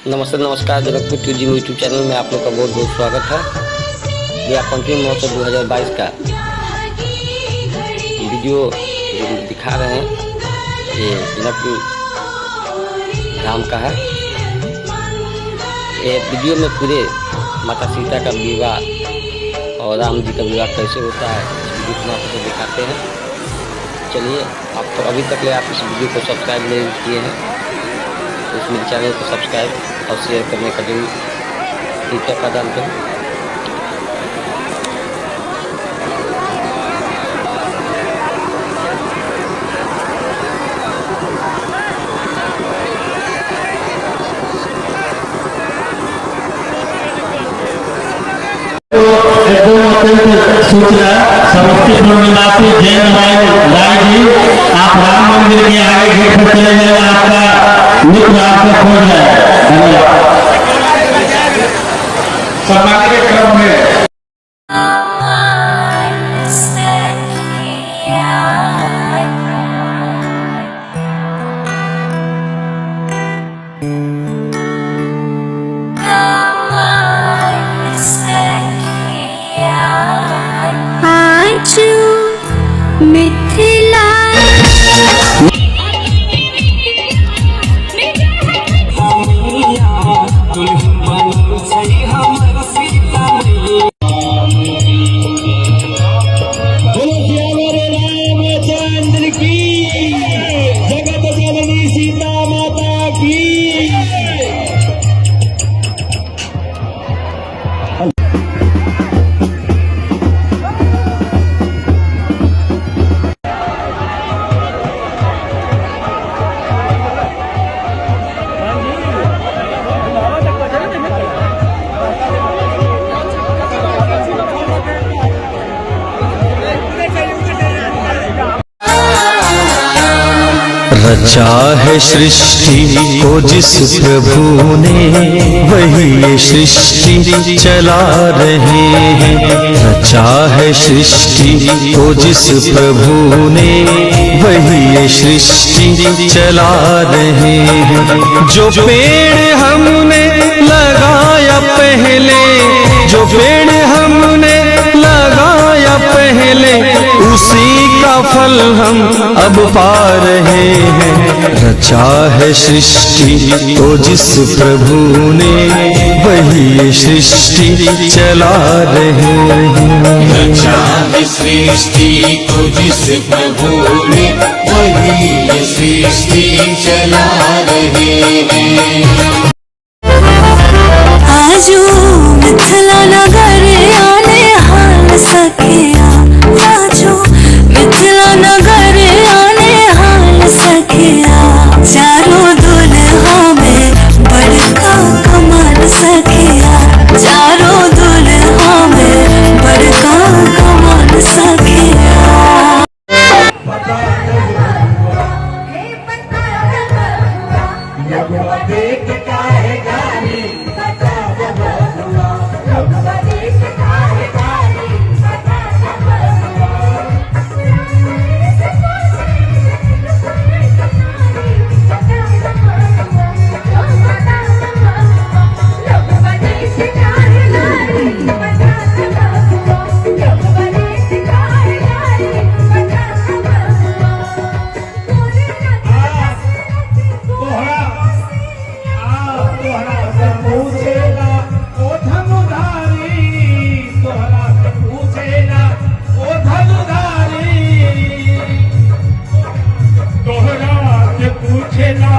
नमस्ते नमस्कार। Janakpur tourism YouTube channel में आप लोग का बहुत बहुत स्वागत है। ये पंचमी महोत्सव 2022 का वीडियो दिखा रहे हैं। ये जनकपुर धाम का है। ये वीडियो में पूरे माता सीता का विवाह और राम जी का विवाह कैसे होता है इस वीडियो को आपको दिखाते हैं। चलिए, आप तो अभी तक आप इस वीडियो को सब्सक्राइब नहीं किए हैं तो इस मेरे चैनल को सब्सक्राइब और शेयर करने का जरूर टिप्स प्रदान करें। सूचना समस्तीपुर निवासी जैन राय जी, आप राम मंदिर के आगे गेट पर चले जाए, आपका मित्र आपको खोज रहा है। धन्यवाद। सम्मान के क्रम में मिथिला रामचंद्र की, जगत जननी सीता माता की। रचा है सृष्टि को जिस प्रभु ने, वही ये सृष्टि चला रहे हैं। रचा है सृष्टि को जिस प्रभु ने, वही ये सृष्टि चला रहे हैं। जो पेड़ हमने लगाया पहले, जो पेड़ हमने लगाया पहले, उसी का फल हम अब पा रहे हैं। रचा है सृष्टि को जिस प्रभु ने, वही ये सृष्टि चला रहे हैं। रचा है सृष्टि को जिस प्रभु ने, वही ये सृष्टि चला रहे हैं। आजू मिथिला नगर आने हाल सखिया, आजू मिथिला नगर आने हाल सखिया। चारों दुल्हा में बड़का कमाल सखिया, चारों दुल्हा में बड़का कमाल सखिया। पूछे ना